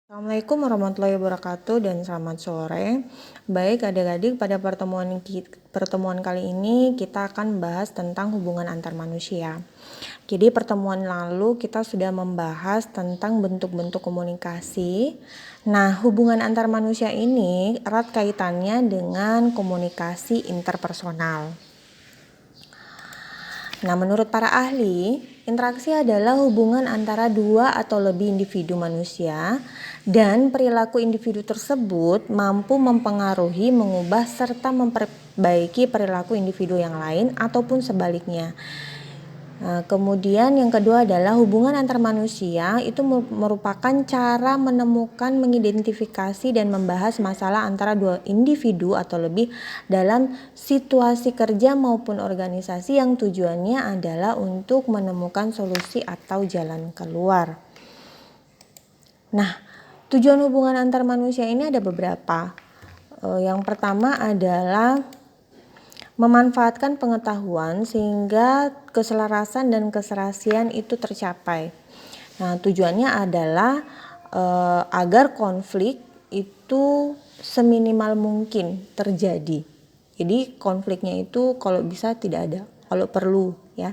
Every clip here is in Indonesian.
Assalamualaikum warahmatullahi wabarakatuh dan selamat sore. Baik adik-adik, pada pertemuan kali ini kita akan bahas tentang hubungan antar manusia. Jadi pertemuan lalu kita sudah membahas tentang bentuk-bentuk komunikasi. Nah, hubungan antar manusia ini erat kaitannya dengan komunikasi interpersonal. Nah, menurut para ahli, interaksi adalah hubungan antara dua atau lebih individu manusia dan perilaku individu tersebut mampu mempengaruhi, mengubah, serta memperbaiki perilaku individu yang lain ataupun sebaliknya. Nah, kemudian yang kedua adalah hubungan antar manusia itu merupakan cara menemukan, mengidentifikasi dan membahas masalah antara dua individu atau lebih dalam situasi kerja maupun organisasi yang tujuannya adalah untuk menemukan solusi atau jalan keluar. Nah, tujuan hubungan antar manusia ini ada beberapa. Yang pertama adalah memanfaatkan pengetahuan sehingga keselarasan dan keserasian itu tercapai. Nah, tujuannya adalah agar konflik itu seminimal mungkin terjadi. Jadi konfliknya itu kalau bisa tidak ada, kalau perlu ya.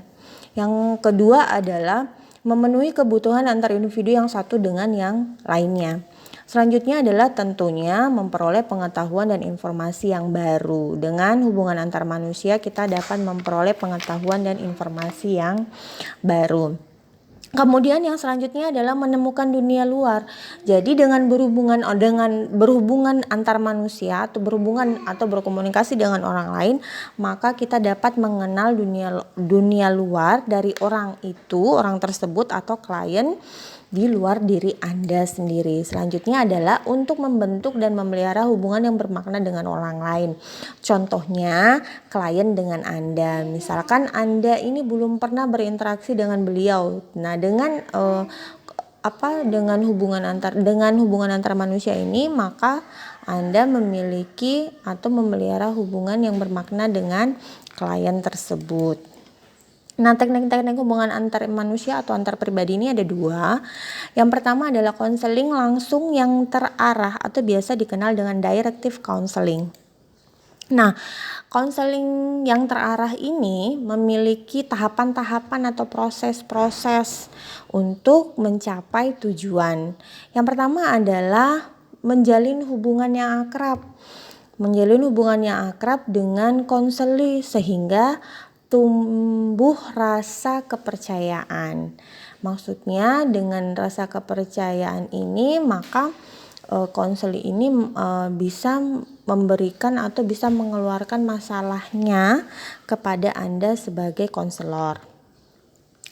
Yang kedua adalah memenuhi kebutuhan antar individu yang satu dengan yang lainnya. Selanjutnya adalah tentunya memperoleh pengetahuan dan informasi yang baru. Dengan hubungan antar manusia kita dapat memperoleh pengetahuan dan informasi yang baru. Kemudian yang selanjutnya adalah menemukan dunia luar. Jadi dengan berhubungan antar manusia atau berhubungan atau berkomunikasi dengan orang lain, maka kita dapat mengenal dunia luar dari orang tersebut atau klien di luar diri Anda sendiri. Selanjutnya adalah untuk membentuk dan memelihara hubungan yang bermakna dengan orang lain. Contohnya klien dengan Anda. Misalkan Anda ini belum pernah berinteraksi dengan beliau. Nah, dengan hubungan antar manusia ini, maka Anda memiliki atau memelihara hubungan yang bermakna dengan klien tersebut. Nah, teknik-teknik hubungan antar manusia atau antar pribadi ini ada dua. Yang pertama adalah konseling langsung yang terarah atau biasa dikenal dengan directive counseling. Nah, konseling yang terarah ini memiliki tahapan-tahapan atau proses-proses untuk mencapai tujuan. Yang pertama adalah menjalin hubungan yang akrab. Menjalin hubungan yang akrab dengan konseli sehingga tumbuh rasa kepercayaan. Maksudnya dengan rasa kepercayaan ini maka konseli ini bisa memberikan atau bisa mengeluarkan masalahnya kepada Anda sebagai konselor.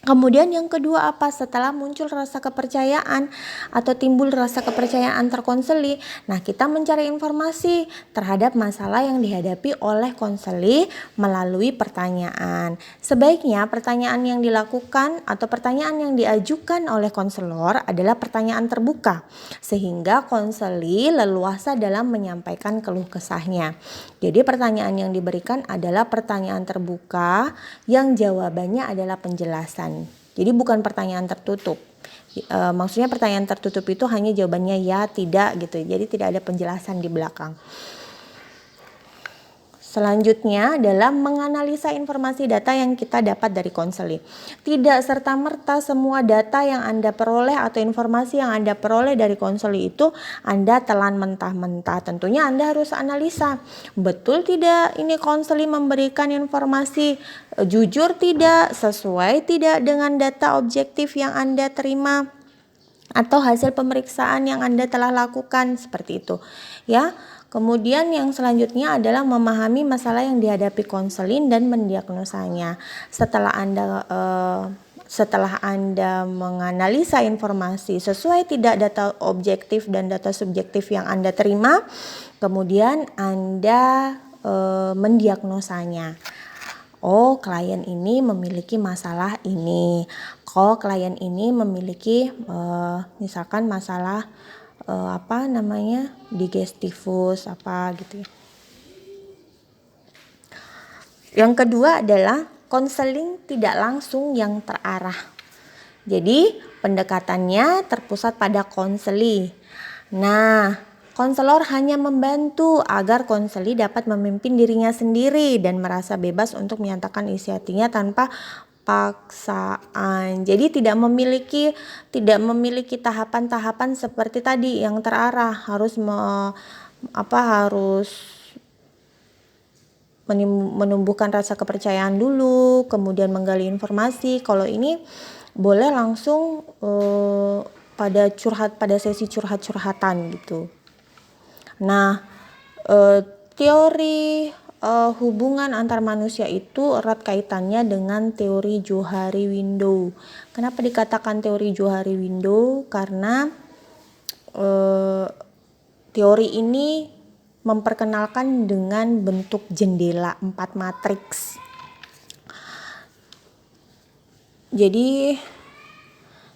Kemudian yang kedua apa? Setelah muncul rasa kepercayaan atau timbul rasa kepercayaan antar konseli, nah kita mencari informasi terhadap masalah yang dihadapi oleh konseli melalui pertanyaan. Sebaiknya pertanyaan yang dilakukan atau pertanyaan yang diajukan oleh konselor adalah pertanyaan terbuka, sehingga konseli leluasa dalam menyampaikan keluh kesahnya. Jadi pertanyaan yang diberikan adalah pertanyaan terbuka yang jawabannya adalah penjelasan. Jadi bukan pertanyaan tertutup. Maksudnya pertanyaan tertutup itu hanya jawabannya ya, tidak gitu. Jadi tidak ada penjelasan di belakang. Selanjutnya adalah menganalisa informasi data yang kita dapat dari konseli. Tidak serta-merta semua data yang Anda peroleh atau informasi yang Anda peroleh dari konseli itu Anda telan mentah-mentah. Tentunya Anda harus analisa. Betul tidak ini konseli memberikan informasi jujur tidak, sesuai tidak dengan data objektif yang Anda terima atau hasil pemeriksaan yang Anda telah lakukan, seperti itu ya. Kemudian yang selanjutnya adalah memahami masalah yang dihadapi konselin dan mendiagnosanya. Setelah Anda menganalisa informasi sesuai tidak data objektif dan data subjektif yang Anda terima, kemudian Anda mendiagnosanya. Oh, klien ini memiliki masalah ini. Kalau klien ini memiliki misalkan masalah digestifus gitu ya. Yang kedua adalah konseling tidak langsung yang terarah. Jadi pendekatannya terpusat pada konseli. Nah, konselor hanya membantu agar konseli dapat memimpin dirinya sendiri dan merasa bebas untuk menyatakan isi hatinya tanpa paksaan. Jadi tidak memiliki tahapan-tahapan seperti tadi yang terarah, harus menumbuhkan rasa kepercayaan dulu, kemudian menggali informasi. Kalau ini boleh langsung pada sesi curhat-curhatan gitu. Nah, teori hubungan antar manusia itu erat kaitannya dengan teori Johari Window. Kenapa dikatakan teori Johari Window? Karena teori ini memperkenalkan dengan bentuk jendela 4 matriks. Jadi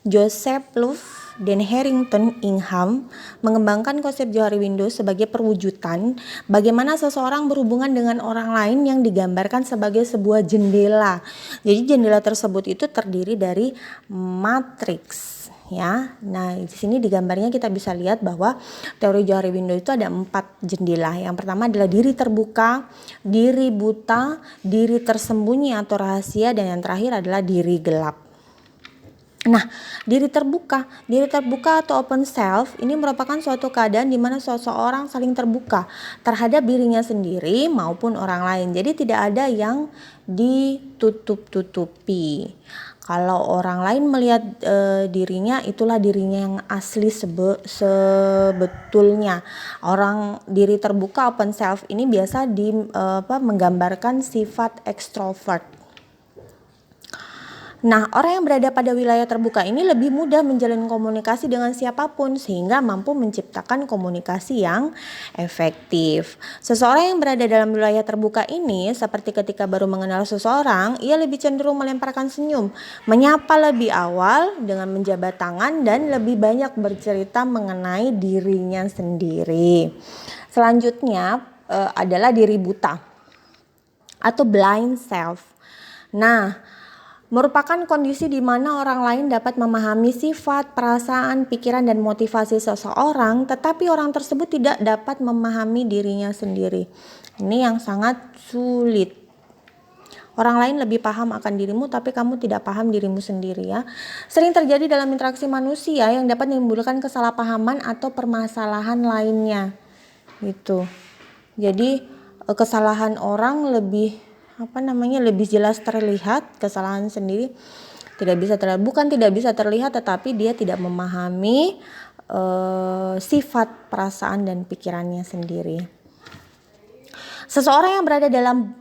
Joseph Luff dan Harrington Ingham mengembangkan konsep Johari Window sebagai perwujudan bagaimana seseorang berhubungan dengan orang lain yang digambarkan sebagai sebuah jendela. Jadi jendela tersebut itu terdiri dari matriks, ya. Nah, di sini di gambarnya kita bisa lihat bahwa teori Johari Window itu ada 4 jendela. Yang pertama adalah diri terbuka, diri buta, diri tersembunyi atau rahasia, dan yang terakhir adalah diri gelap. Nah, diri terbuka atau open self ini merupakan suatu keadaan di mana seseorang saling terbuka terhadap dirinya sendiri maupun orang lain. Jadi tidak ada yang ditutup-tutupi. Kalau orang lain melihat dirinya, itulah dirinya yang asli sebetulnya. Diri terbuka open self ini biasa menggambarkan sifat ekstrovert. Nah, orang yang berada pada wilayah terbuka ini lebih mudah menjalin komunikasi dengan siapapun sehingga mampu menciptakan komunikasi yang efektif. Seseorang yang berada dalam wilayah terbuka ini seperti ketika baru mengenal seseorang, ia lebih cenderung melemparkan senyum, menyapa lebih awal dengan menjabat tangan dan lebih banyak bercerita mengenai dirinya sendiri. Selanjutnya adalah diri buta atau blind self. Nah, merupakan kondisi di mana orang lain dapat memahami sifat, perasaan, pikiran, dan motivasi seseorang, tetapi orang tersebut tidak dapat memahami dirinya sendiri. Ini yang sangat sulit. Orang lain lebih paham akan dirimu, tapi kamu tidak paham dirimu sendiri, ya. Sering terjadi dalam interaksi manusia yang dapat menimbulkan kesalahpahaman atau permasalahan lainnya. Gitu. Jadi kesalahan orang lebih jelas terlihat, kesalahan sendiri tidak bisa terlihat, tetapi dia tidak memahami sifat, perasaan, dan pikirannya sendiri. Seseorang yang berada dalam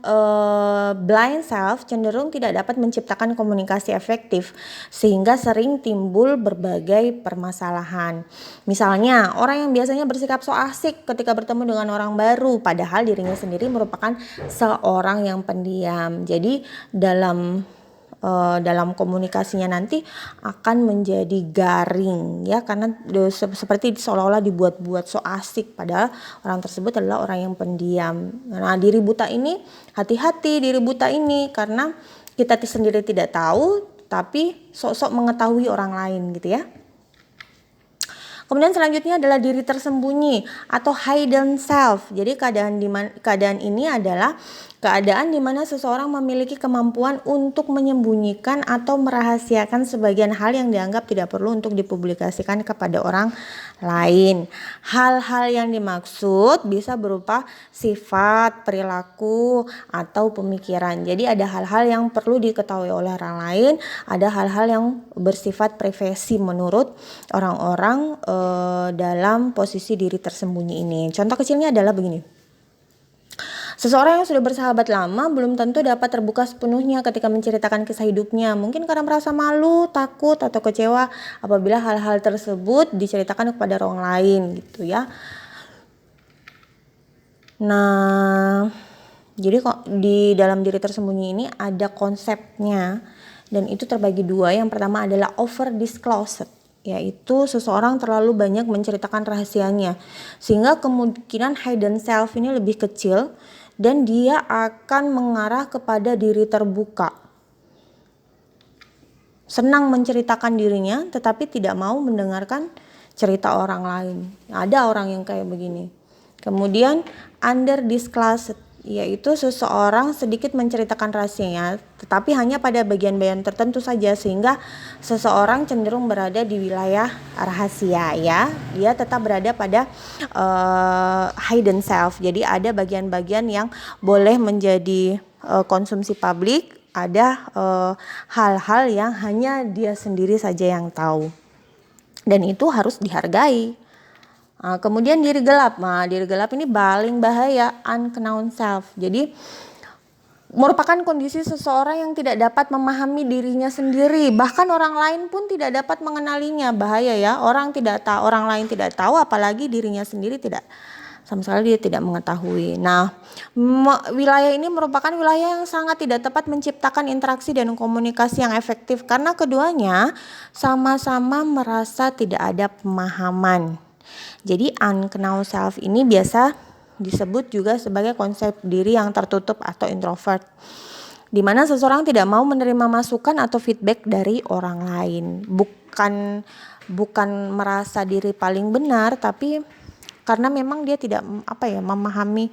blind self cenderung tidak dapat menciptakan komunikasi efektif sehingga sering timbul berbagai permasalahan. Misalnya, orang yang biasanya bersikap so asik ketika bertemu dengan orang baru padahal dirinya sendiri merupakan seorang yang pendiam. Jadi dalam komunikasinya nanti akan menjadi garing, ya, karena seperti seolah-olah dibuat-buat so asik padahal orang tersebut adalah orang yang pendiam. Nah, diri buta ini, hati-hati diri buta ini, karena kita sendiri tidak tahu tapi sok-sok mengetahui orang lain gitu, ya. Kemudian selanjutnya adalah diri tersembunyi atau hidden self. Jadi keadaan ini adalah keadaan di mana seseorang memiliki kemampuan untuk menyembunyikan atau merahasiakan sebagian hal yang dianggap tidak perlu untuk dipublikasikan kepada orang lain. Hal-hal yang dimaksud bisa berupa sifat, perilaku, atau pemikiran. Jadi ada hal-hal yang perlu diketahui oleh orang lain, ada hal-hal yang bersifat privasi menurut orang-orang dalam posisi diri tersembunyi ini. Contoh kecilnya adalah begini. Seseorang yang sudah bersahabat lama belum tentu dapat terbuka sepenuhnya ketika menceritakan kisah hidupnya. Mungkin karena merasa malu, takut, atau kecewa apabila hal-hal tersebut diceritakan kepada orang lain gitu, ya. Nah, jadi kok di dalam diri tersembunyi ini ada konsepnya dan itu terbagi dua. Yang pertama adalah over disclosed, yaitu seseorang terlalu banyak menceritakan rahasianya sehingga kemungkinan hidden self ini lebih kecil dan dia akan mengarah kepada diri terbuka. Senang menceritakan dirinya tetapi tidak mau mendengarkan cerita orang lain. Ada orang yang kayak begini. Kemudian under disclosed, yaitu seseorang sedikit menceritakan rahasianya, tetapi hanya pada bagian-bagian tertentu saja, sehingga seseorang cenderung berada di wilayah rahasia ya. Dia tetap berada pada hidden self. Jadi ada bagian-bagian yang boleh menjadi konsumsi publik, ada hal-hal yang hanya dia sendiri saja yang tahu. Dan itu harus dihargai. Kemudian diri gelap. Diri gelap ini paling bahaya, unknown self. Jadi merupakan kondisi seseorang yang tidak dapat memahami dirinya sendiri, bahkan orang lain pun tidak dapat mengenalinya. Bahaya ya, orang lain tidak tahu, apalagi dirinya sendiri tidak, sama sekali dia tidak mengetahui. Nah, wilayah ini merupakan wilayah yang sangat tidak tepat menciptakan interaksi dan komunikasi yang efektif, karena keduanya sama-sama merasa tidak ada pemahaman. Jadi unknown self ini biasa disebut juga sebagai konsep diri yang tertutup atau introvert, di mana seseorang tidak mau menerima masukan atau feedback dari orang lain. Bukan merasa diri paling benar, tapi karena memang dia tidak memahami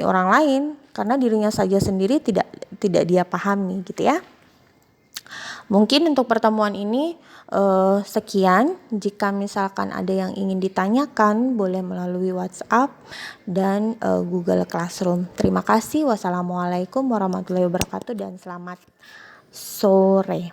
orang lain, karena dirinya saja sendiri tidak dia pahami gitu ya. Mungkin untuk pertemuan ini sekian. Jika misalkan ada yang ingin ditanyakan, boleh melalui WhatsApp dan Google Classroom. Terima kasih. Wassalamualaikum warahmatullahi wabarakatuh dan selamat sore.